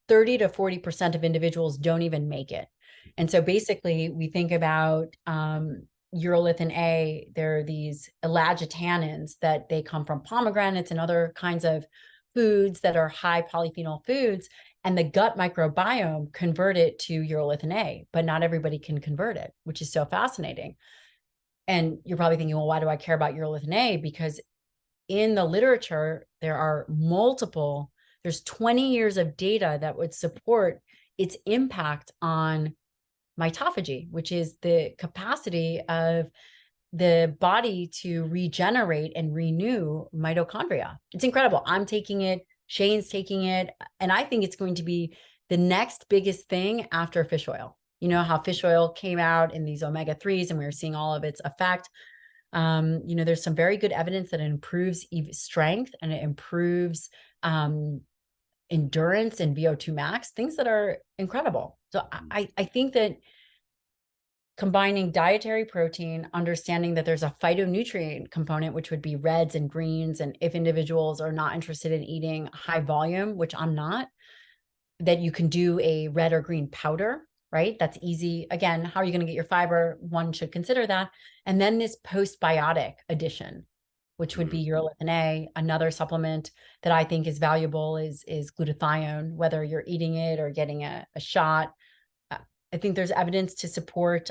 30 to 40% of individuals don't even make it. And so basically we think about urolithin A, there are these elagitannins that they come from pomegranates and other kinds of foods that are high polyphenol foods, and the gut microbiome convert it to urolithin A, but not everybody can convert it, which is so fascinating. And you're probably thinking, well, why do I care about urolithin A? Because in the literature, there's 20 years of data that would support its impact on mitophagy, which is the capacity of the body to regenerate and renew mitochondria. It's incredible. I'm taking it, Shane's taking it, and I think it's going to be the next biggest thing after fish oil. You know how fish oil came out in these omega-3s and we were seeing all of its effect. There's some very good evidence that it improves strength and it improves endurance and VO2 max, things that are incredible. So I think that combining dietary protein, understanding that there's a phytonutrient component, which would be reds and greens, and if individuals are not interested in eating high volume, which I'm not, that you can do a red or green powder, right? That's easy. Again, how are you going to get your fiber? One should consider that. And then this postbiotic addition, which would be urolithin A. Another supplement that I think is valuable is glutathione, whether you're eating it or getting a shot. I think there's evidence to support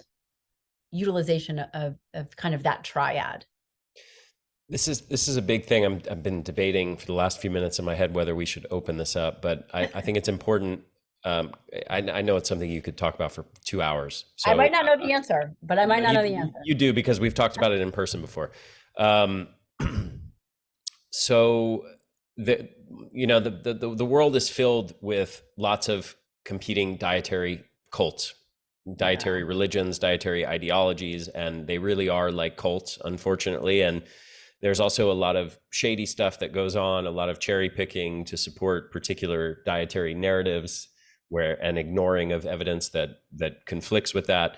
utilization of kind of that triad. This is a big thing. I've been debating for the last few minutes in my head whether we should open this up, but I think it's important. I know it's something you could talk about for 2 hours. So I might not know the answer, but I might not know the answer. You do, because we've talked about it in person before. So the world is filled with lots of competing dietary cults, dietary religions, dietary ideologies, and they really are like cults, unfortunately. And there's also a lot of shady stuff that goes on, a lot of cherry picking to support particular dietary narratives and ignoring of evidence that conflicts with that.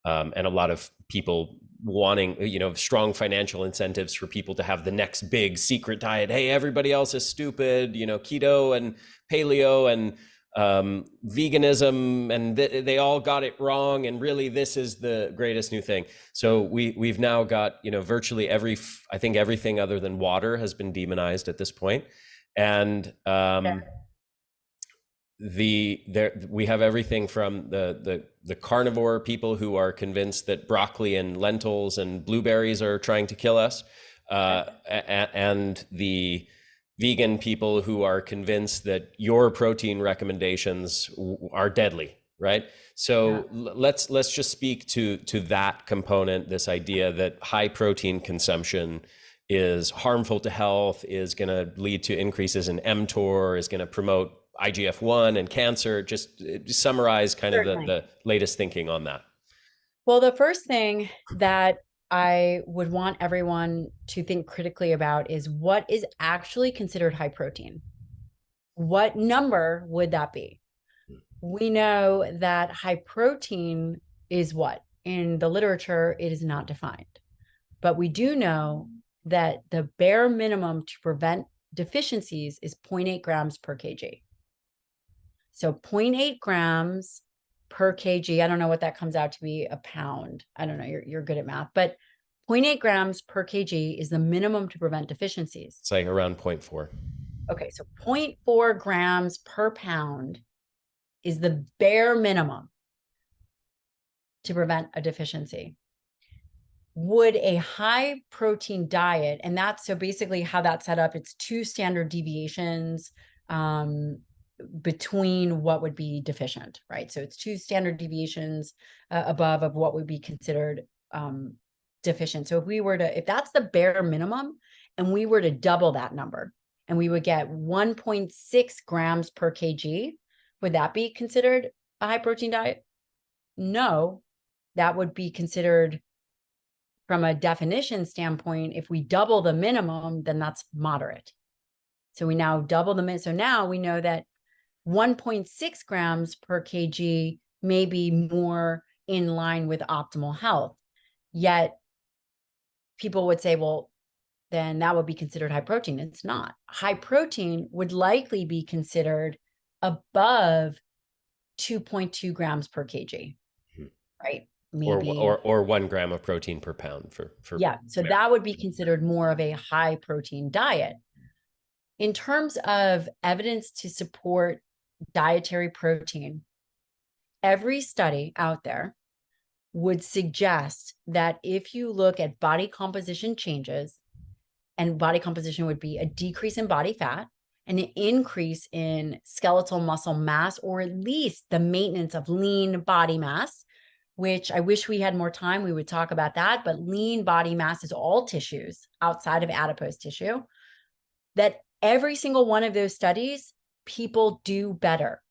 And a lot of people wanting, strong financial incentives for people to have the next big secret diet. Hey, everybody else is stupid, keto and paleo and veganism, and they all got it wrong, and really this is the greatest new thing. So we've now got virtually I think everything other than water has been demonized at this point, and we have everything from the carnivore people who are convinced that broccoli and lentils and blueberries are trying to kill us, and the vegan people who are convinced that your protein recommendations are deadly, right? So let's just speak to that component, this idea that high protein consumption is harmful to health, is going to lead to increases in mTOR, is going to promote IGF-1 and cancer. Just summarize kind of the latest thinking on that. Well, the first thing that I would want everyone to think critically about is what is actually considered high protein. What number would that be? We know that high protein is what? In the literature, it is not defined. But we do know that the bare minimum to prevent deficiencies is 0.8 grams per kg. So 0.8 grams per kg, I don't know what that comes out to be, a pound. I don't know, you're good at math, but 0.8 grams per kg is the minimum to prevent deficiencies. It's like around 0.4. Okay, so 0.4 grams per pound is the bare minimum to prevent a deficiency. Would a high protein diet, and that's so basically how that's set up, it's 2 standard deviations between what would be deficient, right? So it's 2 standard deviations above of what would be considered deficient. So if that's the bare minimum, and we were to double that number, and we would get 1.6 grams per kg, would that be considered a high protein diet? No, that would be considered, from a definition standpoint, if we double the minimum, then that's moderate. So we now double the minimum. So now we know that 1.6 grams per kg may be more in line with optimal health. Yet people would say, well, then that would be considered high protein. It's not. High protein would likely be considered above 2.2 grams per kg, right? Maybe, or 1 gram of protein per pound for yeah. So that would be considered more of a high protein diet. In terms of evidence to support dietary protein, every study out there would suggest that if you look at body composition changes, and body composition would be a decrease in body fat, and an increase in skeletal muscle mass, or at least the maintenance of lean body mass, which I wish we had more time, we would talk about that, but lean body mass is all tissues outside of adipose tissue, that every single one of those studies, people do better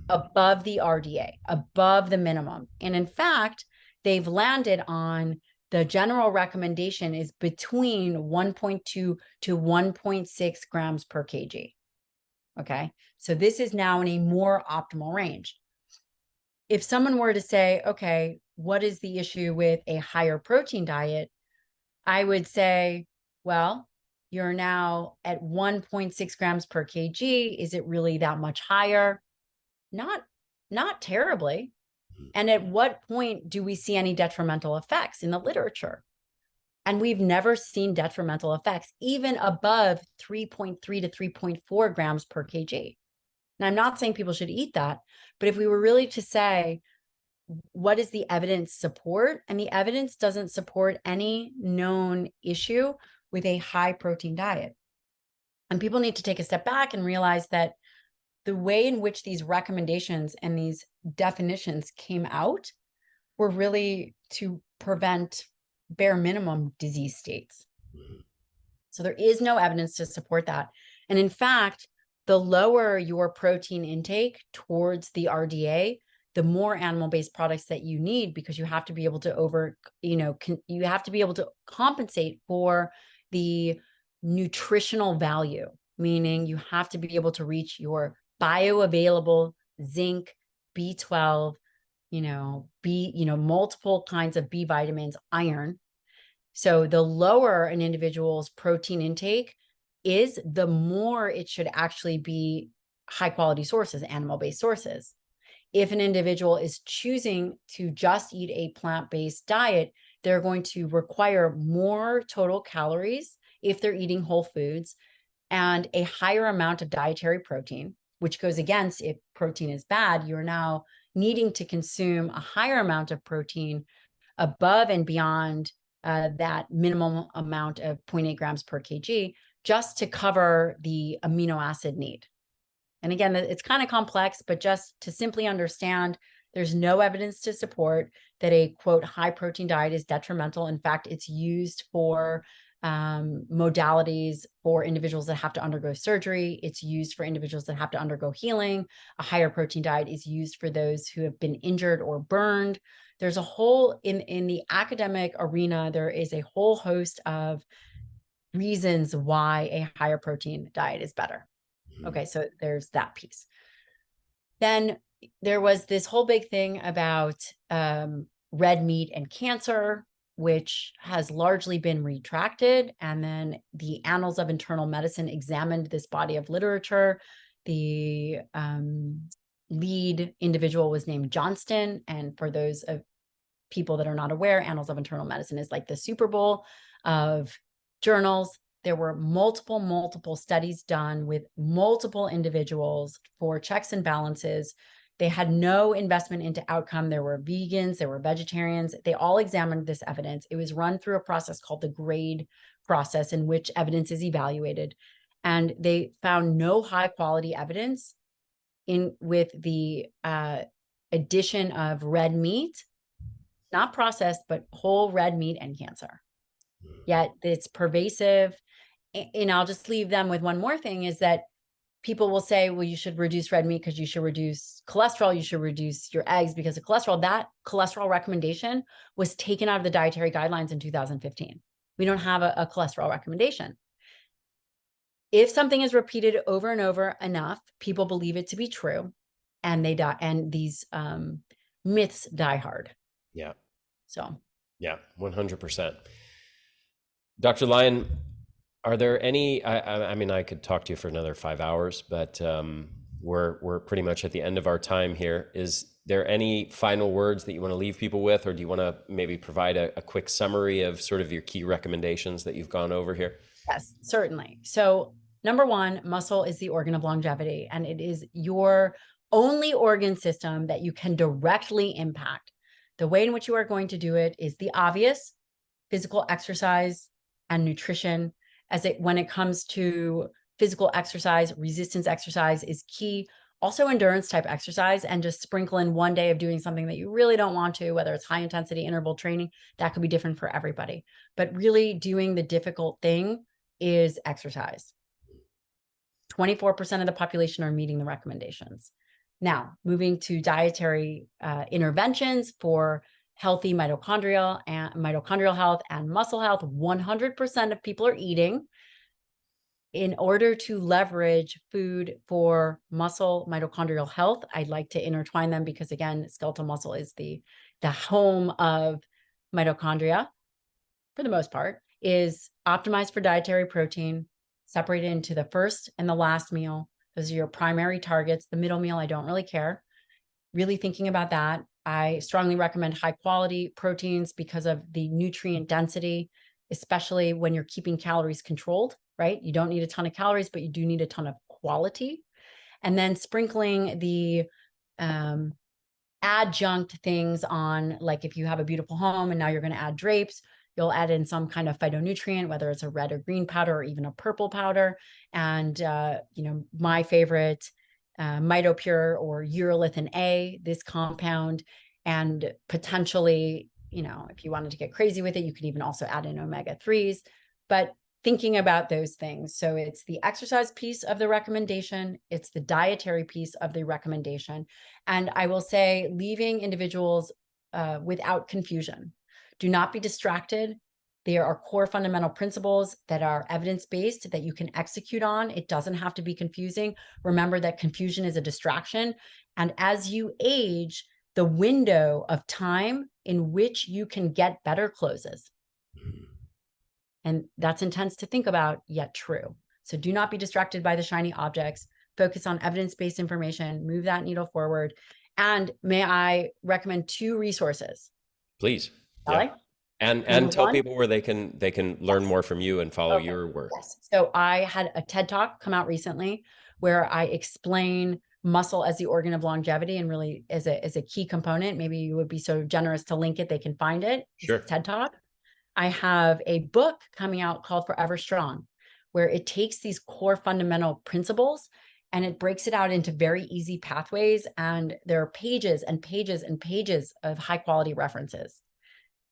above the RDA, above the minimum. And in fact, they've landed on the general recommendation is between 1.2 to 1.6 grams per kg. Okay, so this is now in a more optimal range. If someone were to say, okay, what is the issue with a higher protein diet? I would say, well, you're now at 1.6 grams per kg. Is it really that much higher? Not terribly. And at what point do we see any detrimental effects in the literature? And we've never seen detrimental effects, even above 3.3 to 3.4 grams per kg. And I'm not saying people should eat that, but if we were really to say, what is the evidence support? And the evidence doesn't support any known issue with a high protein diet. And people need to take a step back and realize that the way in which these recommendations and these definitions came out were really to prevent bare minimum disease states. So there is no evidence to support that. And in fact, the lower your protein intake towards the RDA, the more animal-based products that you need, because you have to be able to you have to be able to compensate for the nutritional value, meaning you have to be able to reach your bioavailable zinc, B12, multiple kinds of B vitamins, iron. So the lower an individual's protein intake is, the more it should actually be high quality sources, animal-based sources. If an individual is choosing to just eat a plant-based diet, they're going to require more total calories if they're eating whole foods, and a higher amount of dietary protein, which goes against, if protein is bad, you're now needing to consume a higher amount of protein above and beyond that minimum amount of 0.8 grams per kg, just to cover the amino acid need. And again, it's kind of complex, but just to simply understand, there's no evidence to support that a, quote, high protein diet is detrimental. In fact, it's used for modalities for individuals that have to undergo surgery. It's used for individuals that have to undergo healing. A higher protein diet is used for those who have been injured or burned. There's a whole, in the academic arena, there is a whole host of reasons why a higher protein diet is better. Okay, so there's that piece. Then there was this whole big thing about red meat and cancer, which has largely been retracted. And then the Annals of Internal Medicine examined this body of literature. The lead individual was named Johnston. And for those of people that are not aware, Annals of Internal Medicine is like the Super Bowl of journals. There were multiple studies done with multiple individuals for checks and balances. They had no investment into outcome. There were vegans, there were vegetarians. They all examined this evidence. It was run through a process called the grade process, in which evidence is evaluated. And they found no high quality evidence with the addition of red meat, not processed, but whole red meat and cancer. Yet it's pervasive. And I'll just leave them with one more thing, is that people will say, well, you should reduce red meat because you should reduce cholesterol. You should reduce your eggs because of cholesterol. That cholesterol recommendation was taken out of the dietary guidelines in 2015. We don't have a cholesterol recommendation. If something is repeated over and over enough, people believe it to be true, and they die, and these myths die hard. Yeah. So. Yeah, 100%. Dr. Lyon, are there any, I mean, I could talk to you for another 5 hours, but we're pretty much at the end of our time here. Is there any final words that you want to leave people with, or do you want to maybe provide a quick summary of sort of your key recommendations that you've gone over here? Yes, certainly. So number one, muscle is the organ of longevity, and it is your only organ system that you can directly impact. The way in which you are going to do it is the obvious: physical exercise and nutrition. When it comes to physical exercise, resistance exercise is key. Also endurance type exercise, and just sprinkle in one day of doing something that you really don't want to, whether it's high intensity interval training. That could be different for everybody. But really doing the difficult thing is exercise. 24% of the population are meeting the recommendations. Now, moving to dietary interventions for healthy mitochondrial health and muscle health. 100% of people are eating. In order to leverage food for muscle mitochondrial health, I'd like to intertwine them, because again, skeletal muscle is the home of mitochondria for the most part, is optimized for dietary protein, separated into the first and the last meal. Those are your primary targets. The middle meal, I don't really care. Really thinking about that. I strongly recommend high quality proteins because of the nutrient density, especially when you're keeping calories controlled, right? You don't need a ton of calories, but you do need a ton of quality. And then sprinkling the adjunct things on, like if you have a beautiful home and now you're going to add drapes, you'll add in some kind of phytonutrient, whether it's a red or green powder or even a purple powder. And, my favorite, MitoPure or urolithin A, this compound. And potentially, if you wanted to get crazy with it, you could even also add in omega-3s. But thinking about those things. So it's the exercise piece of the recommendation. It's the dietary piece of the recommendation. And I will say, leaving individuals without confusion. Do not be distracted. There are core fundamental principles that are evidence-based that you can execute on. It doesn't have to be confusing. Remember that confusion is a distraction. And as you age, the window of time in which you can get better closes. And that's intense to think about, yet true. So do not be distracted by the shiny objects. Focus on evidence-based information, move that needle forward. And may I recommend 2 resources? Please. Yeah. And tell people where they can learn more from you and follow your work. Yes. So I had a TED Talk come out recently where I explain muscle as the organ of longevity, and really as a key component. Maybe you would be so generous to link it, they can find it. Sure. It's TED Talk. I have a book coming out called Forever Strong, where it takes these core fundamental principles and it breaks it out into very easy pathways. And there are pages and pages and pages of high quality references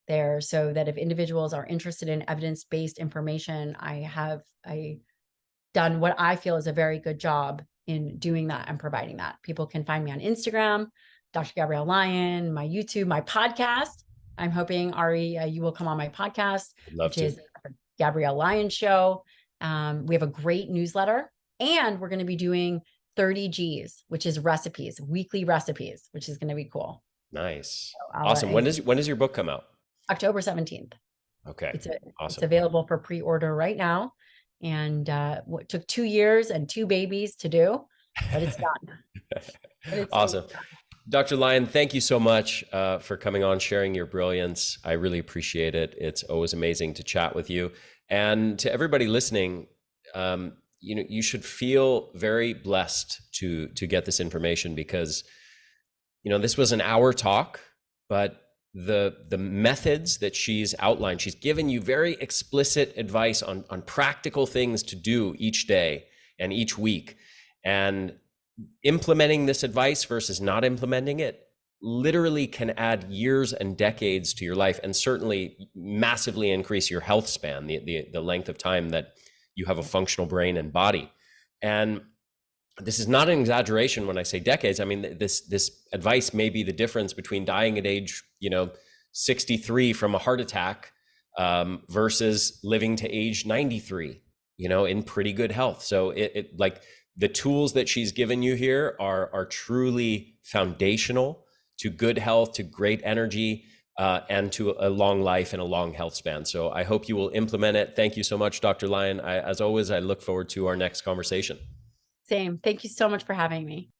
there, so that if individuals are interested in evidence-based information, I done what I feel is a very good job in doing that and providing that. People can find me on Instagram, Dr. Gabrielle Lyon, my YouTube, my podcast. I'm hoping, Ari, you will come on my podcast, which is Gabrielle Lyon Show. We have a great newsletter, and we're going to be doing 30 Gs, which is recipes, weekly recipes, which is going to be cool. Nice. So awesome. When does your book come out? October 17th. Okay. Awesome. It's available for pre-order right now. And it took 2 years and 2 babies to do, but it's done. Awesome. Dr. Lyon, thank you so much for coming on, sharing your brilliance. I really appreciate it. It's always amazing to chat with you. And to everybody listening, you should feel very blessed to get this information, because this was an hour talk, but the methods that she's outlined, she's given you very explicit advice on practical things to do each day and each week. And implementing this advice versus not implementing it literally can add years and decades to your life, and certainly massively increase your health span, the length of time that you have a functional brain and body. And this is not an exaggeration when I say decades. I mean, this advice may be the difference between dying at age 63 from a heart attack versus living to age 93 in pretty good health. So it like the tools that she's given you here are truly foundational to good health, to great energy, and to a long life and a long health span. So I hope you will implement it. Thank you so much, Dr. Lyon. As always, I look forward to our next conversation. Same. Thank you so much for having me.